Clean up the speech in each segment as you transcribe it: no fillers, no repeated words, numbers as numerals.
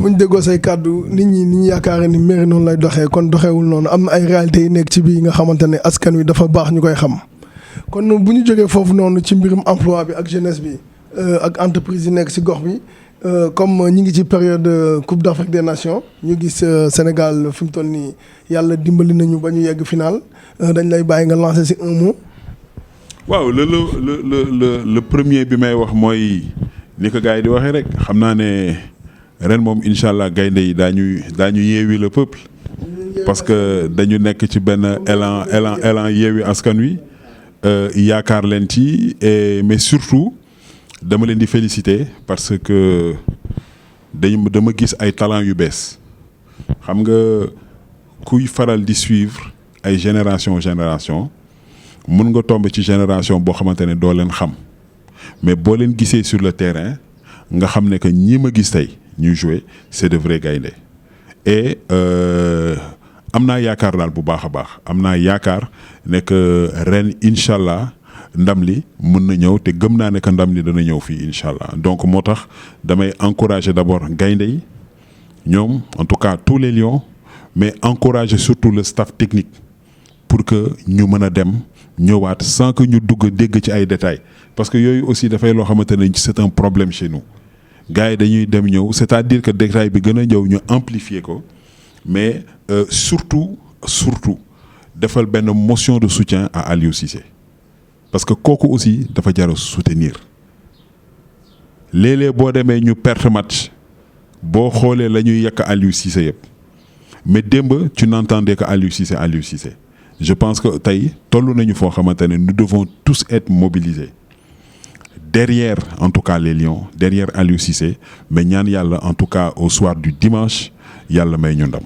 bu ñu déggoo say kàddu nit ñi ni ñu yaakaar ni mairie noonu lay doxee kon doxewul noonu am na ay réalités yi nekk ci biir nga xamante ne askan wi dafa baax ñu koy xam kon bu ñu jógee foofu noonu ci mbirum emploi bi ak jeunesse bi ak entreprise yi nekk si gox bi comme ñi ngi ci période Coupe d'Afrique des Nations ñu gis Sénégal fi mu toll nii yàlla dimbali nañu ba ñu yegg final dañ lay bàyyi nga lancer si un mot. waaw le premier bi may wax mooy ni ko gars yi di waxee rek xam naa ne ren moom incha allah gaynde yi daañu yeewi le peuple parce que dañu nekk ci benn élan yeewi askan wi yaakaar leen ci mais surtout dama leen di féliciter parce que dama gis ay talent yu bees xam nga kuy faral di suivre ay génération mun nga tomber ci génération boo xamante ne doo leen xam mais boo leen gisee sur le terrain nga xam ne que ñi ma gis tey ñuy jouer c'est de vrais gaynde et am naa yaakaar daal bu baax a baax am naa yaakaar ne que ren incha allah ndam li mën na ñëw te gëm naa ne que ndam li dana ñëw fii incha allah donc moo tax damay encourager d'abord gaynde yi ñoom en tout cas tous les lions mais encourager surtout le staff technique pour que ñu mën a dem ñëwaat sans que ñu dégg ci ay détails parce que yooyu aussi dafay loo xamante ne c'est un problème chez nous gars yi dañuy dem ñëw c'est-à-dire que détail bi gën a ñëw ñu amplifier ko mais surtout defal benn motion de soutien à Aliou Cissé parce que kooku aussi dafa jar a soutenir léeg-léeg boo demee ñu perte match boo xoolee la ñuy yàq Aliou Cissé yëpp mais démb tu n'entendais que Aliou Cissé. Je pense que tey toll nañu foo xamante ne nous devons tous être mobilisés derrière en tout cas les Lions derrière Aliou Cissé mais ñaan yàlla en tout cas au soir du dimanche yàlla may ñu ndam.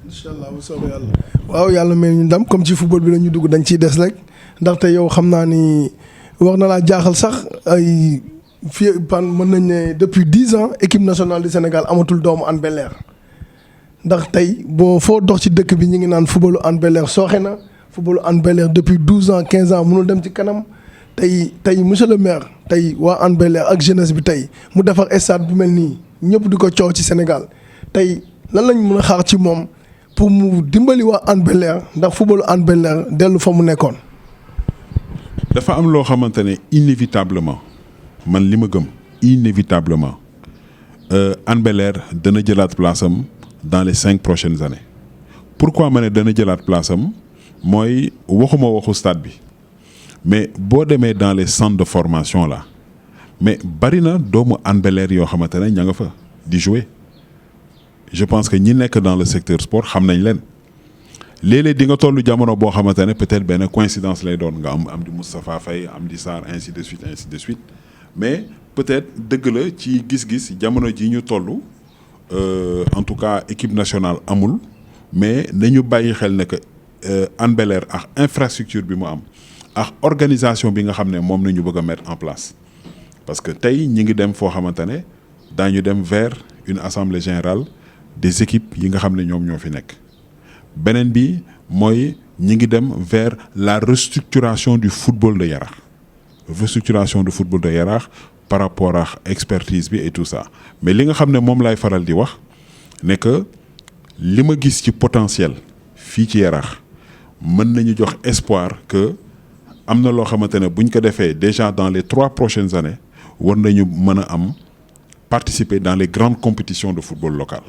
incha allah bu soobee yàlla. waaw yàlla may ñu ndam comme ci football bi la ñu dugg dañ ciy des rek ndaxte yow xam naa ni war na laa jaaxal sax ay fii mën nañ ne depuis 10 ans équipe nationale du Sénégal amatul doomu Hann Bel-Air ndax tey boo foo dox ci dëkk bi ñu ngi naan footballu Hann Bel-Air sooxe na footballu Hann Bel-Air depuis 12 ans 15 ans mënul dem ci kanam tey monsieur le maire tey waa Hann Bel-Air ak jeunesse bi tey mu defar stade bu mel nii ñëpp di ko coow ci Sénégal tey lan lañ mën a xaar ci moom pour mu dimbali waa Hann Bel-Air ndax footballu Hann Bel-Air dellu fa mu nekkoon. dafa am loo xamante ne inévitablement man li ma gëm inévitablement Hann Bel-Air dana jëlaat place am dans les 5 prochaines années pourquoi ma ne dana jëlaat place am mooy waxuma waxu stade bi mais boo demee dans les centres de formation là mais bari na doomu Hann Bel-Air yoo xamante ne ña nga fa di jouer je pense que ñi nekk dans le secteur sport xam nañ leen léeg-léeg di nga tollu jamono boo xamante ne peut-être benn coïncidence lay doon nga am di Moustapha Faye am di Sarr ainsi de suite mais peut-être dëgg la ci gis-gis jamono ji ñu toll en tout cas équipe nationale amul mais nañu bàyyi xel ne que Hann Bel-Air ak infrastructure bi mu am ak organisation bi nga xam ne moom nañu bëgg a mettre en place parce que tey ñi ngi dem foo xamante ne daañu dem vers une assemblée générale des équipes yi nga xam ne ñoom ñoo fi nekk beneen bi mooy ñi ngi dem vers la restructuration du football de Yaraax par rapport ak expertise bi et tout ça mais li nga xam ne moom laay faral di wax ne que li ma gis ci potentiel fii ci Yaraax mën nañu jox espoir que am na loo xamante ne buñ ko defee déjà dans les 3 prochaines années war nañu mën a am participer dans les grandes compétitions de football local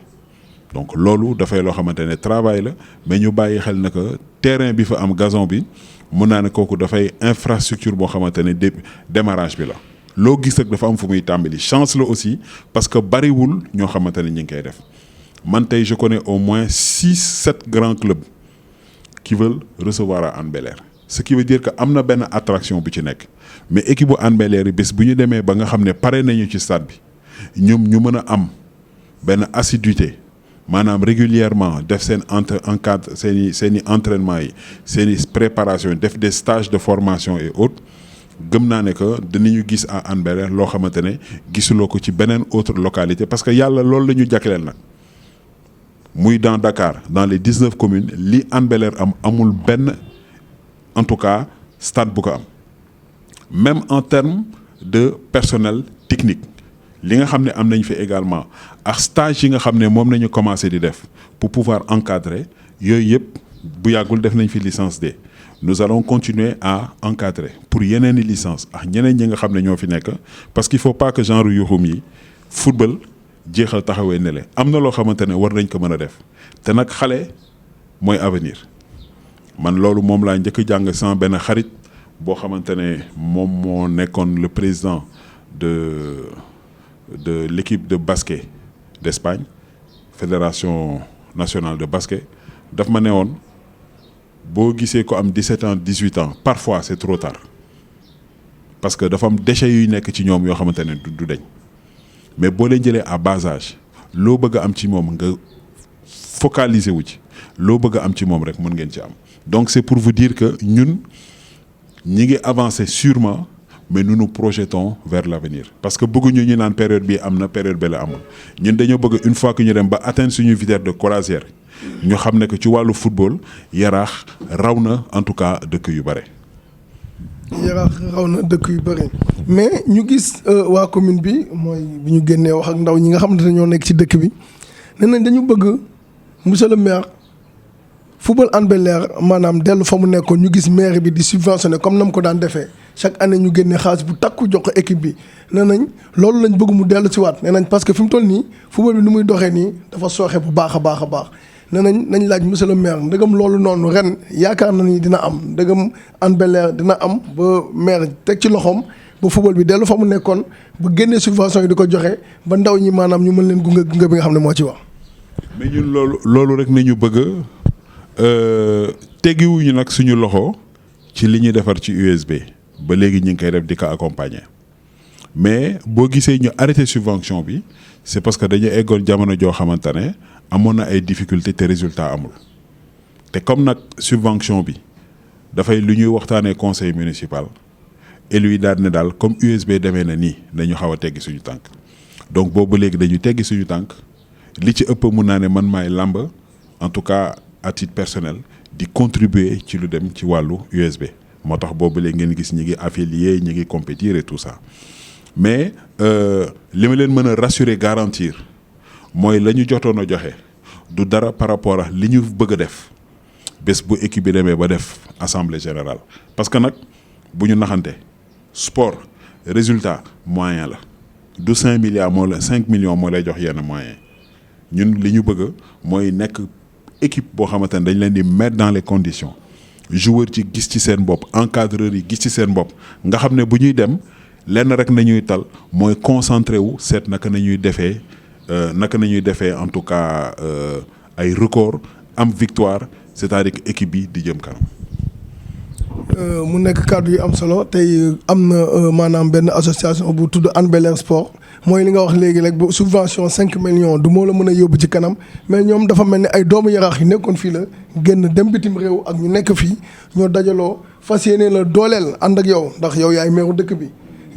donc loolu dafay loo xamante ne travail la mais ñu bàyyi xel na que terrain bi fa am gazon bi mën naa ne kooku dafay infrastructure boo xamante ne démarrage bi la loo gis rek dafa am fu muy tàmbali chance la aussi parce que bariwul ñoo xamante ne ñu ngi koy def man tey je connais au moins 6-7 grands clubs qui veulent recevoir à Hann Bel-Air ce qui veut dire que am na benn attraction bu ci nekk mais équipe bu Hann Bel-Air yi bés bu ñu demee ba nga xam ne pare nañu ci stade bi ñoom ñu mën a am benn assiduité maanaam régulièrement def seen encadre seen i entraînement yi seen i préparation def des stages de formation et autres gëm naa ne que dinañu gis à Hann Bel-Air loo xamante ne gisuloo ko ci beneen autre localité parce que yàlla loolu la ñu jagleel nag muy dans Dakar dans les 19 communes li Hann Bel-Air am amul benn en tout cas stade bu ko am même en termes de personnel technique li nga xam ne am nañ fi également ak stage yi nga xam ne moom nañu commencé di def pour pouvoir encadrer yooyu yëpp bu yàggul def nañ fi licence D. Nous allons continuer à encadrer pour yeneen i licence ak ñeneen ñi nga xam ne ñoo fi nekk parce qu'il faut pas que genre yuxum yi football jeexal taxawee ne le am na loo xamante ne war nañ ko mën a def te nag xale mooy avenir man loolu moom laa njëkk jàng sama benn xarit boo xamante ne moom moo nekkoon le président de l'équipe de basket d'Espagne fédération nationale de basket daf ma ne woon boo gisee ko am 17 ans 18 ans parfois c'est trop tard parce que dafa am déchets yuy nekk ci ñoom yoo xamante ne du deñ mais boo leen jëlee à bas âge loo bëgg a am ci moom nga focaliser wu ci loo bëgg a am ci moom rek mën ngeen ci am donc c'est pour vous dire que ñun ñi ngi avancer sûrement mais nous nous projetons vers l'avenir parce que bëgguñu ñu naan période bii am na période bi la amul ñun dañoo bëgg une fois que ñu dem ba atteindre suñu vitesse de croisière ñu xam ne que ci wàllu football Yaraax raw na en tout cas dëkk yu bare. Yaraax raw na dëkk yu bare mais ñu gis waa commune bi mooy bi ñu génnee wax ak ndaw ñi nga xamante ne ñoo nekk ci dëkk bi nee nañ dañu bëgg monsieur le maire football Hann Bel-Air maanaam dellu fa mu nekkoon ñu gis maire bi di subventionné comme na mu ko daan defee chaque année ñu génne xaalis bu takku jox ko équipe bi nee nañ loolu lañ bëgg mu dellu si waat nee nañ parce que fi mu toll nii football bi nu muy doxee nii dafa sooxe bu baax a baax a baax nee nañ laaj monsieur le maire ndegam loolu noonu ren yaakaar na ni dina am ndegam Hann Bel-Air dina am ba maire teg ci loxoom ba football bi dellu fa mu nekkoon ba génnee subvention yi di ko joxe ba ndaw ñi maanaam ñu mën leen gunge bi nga xam ne moo ci wax. mais ñun loolu rek nañu bëgg teggiwuñu nag suñu loxo ci li ñuy defar ci USB ba léegi ñu ngi koy def di ko accompagner mais boo gisee ñu arrêté subvention bi c'est parce que dañu eggoon jamono joo xamante ne amoon na ay difficultés te résultat amul te comme nag subvention bi dafay lu ñuy waxtaanee conseil municipal et lui daal ne daal comme USB demee na nii dañu xaw a teggi suñu tànk donc boobu léegi dañu teggi suñu tànk li ci ëpp mun naa ne man maay làmb en tout cas à titre personnel di contribuer ci lu dem ci wàllu USB moo tax boobu léegi ngeen gis ñi ngi affilié ñi ngi compétir et tout ça mais li ma leen mën a rassurer garantir mooy la ñu jotoon a joxe du dara par rapport ak li ñu bëgg a def bés bu équipe bi demee ba def assemblée générale parce que nag bu ñu naxante sport résultat moyen la du 5 milliards moo la 5 millions moo lay jox yenn moyen ñun li ñu bëgg mooy nekk équipe boo xamante ne dañ leen di mettre dans les conditions joueurs ci gis ci seen bopp encadreurs yi gis ci seen bopp nga xam ne bu ñuy dem lenn rek nañuy tal mooy concentré wu seet naka nañuy defee en tout cas ay record am victoire c'est-à-dire que équipe bi di jëm kanam. mu nekk kàddu yu am solo tey am na maanaam benn association bu tudd Hann Bel-Air Sport mooy li nga wax léegi rek bu subvention 5 millions du moo la mën a yóbbu ci kanam mais ñoom dafa mel ni ay doomu Yaraax yi nekkoon fii la génn dem bitim réew ak ñu nekk fii ñoo dajaloo fas yéene la dooleel ànd ak yow ndax yow yaay meeru dëkk bi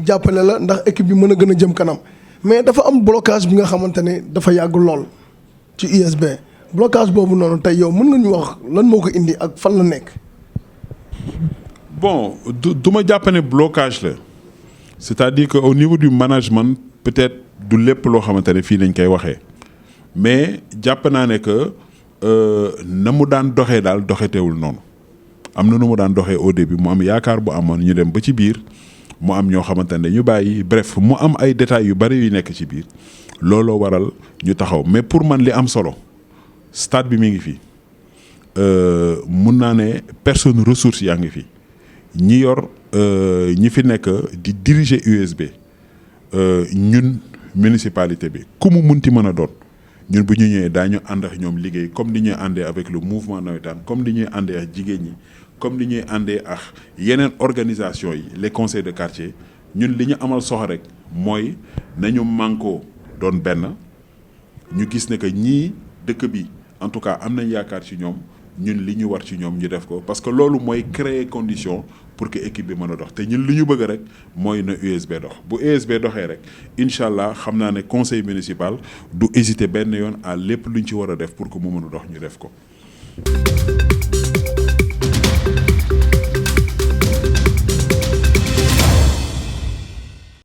jàppale la ndax équipe bi mën a gën a jëm kanam mais dafa am blocage bi nga xamante ne dafa yàgg lool ci USB blocage boobu noonu tey yow mën nga ñu wax lan moo ko indi ak fan la nekk. Bon du ma jàpp ne blocage la c'est-à-dire que au niveau du management peut-être du lépp loo xamante ne fii lañ koy waxee mais jàpp naa ne que na mu daan doxee daal doxeteewul noonu am na nu mu daan doxee au début mu am yaakaar bu amoon ñu dem ba ci biir mu am ñoo xamante ne ñu bàyyi bref mu am ay détails yu bari yu nekk ci biir looloo waral ñu taxaw mais pour man li am solo stade bi mi ngi fi mun naa ne personne ressource yaa ngi fi. ñi yor ñi fi nekk di diriger USB ñun municipalité bi ku mu munti mën a doon ñun bu ñu ñëwee daañu ànd ak ñoom liggéey comme ni ñuy àndee avec le mouvement navétane comme ni ñuy àndee ak jigéen ñi comme ni ñuy àndee ak yeneen organisation yi les conseils de quartier ñun li ñu amal soxla rek mooy nañu mànkoo doon benn ñu gis ne que ñii dëkk bi en tout cas am nañ yaakaar ci ñoom ñun li ñu war ci ñoom ñu def ko parce que loolu mooy créer condition pour que équipe bi mën a dox te ñun li ñu bëgg rek mooy na USB dox bu USB doxee rek incha allah xam naa ne conseil municipal du hésiter benn yoon à lépp luñ ci war a def pour que mu mën a dox ñu def ko.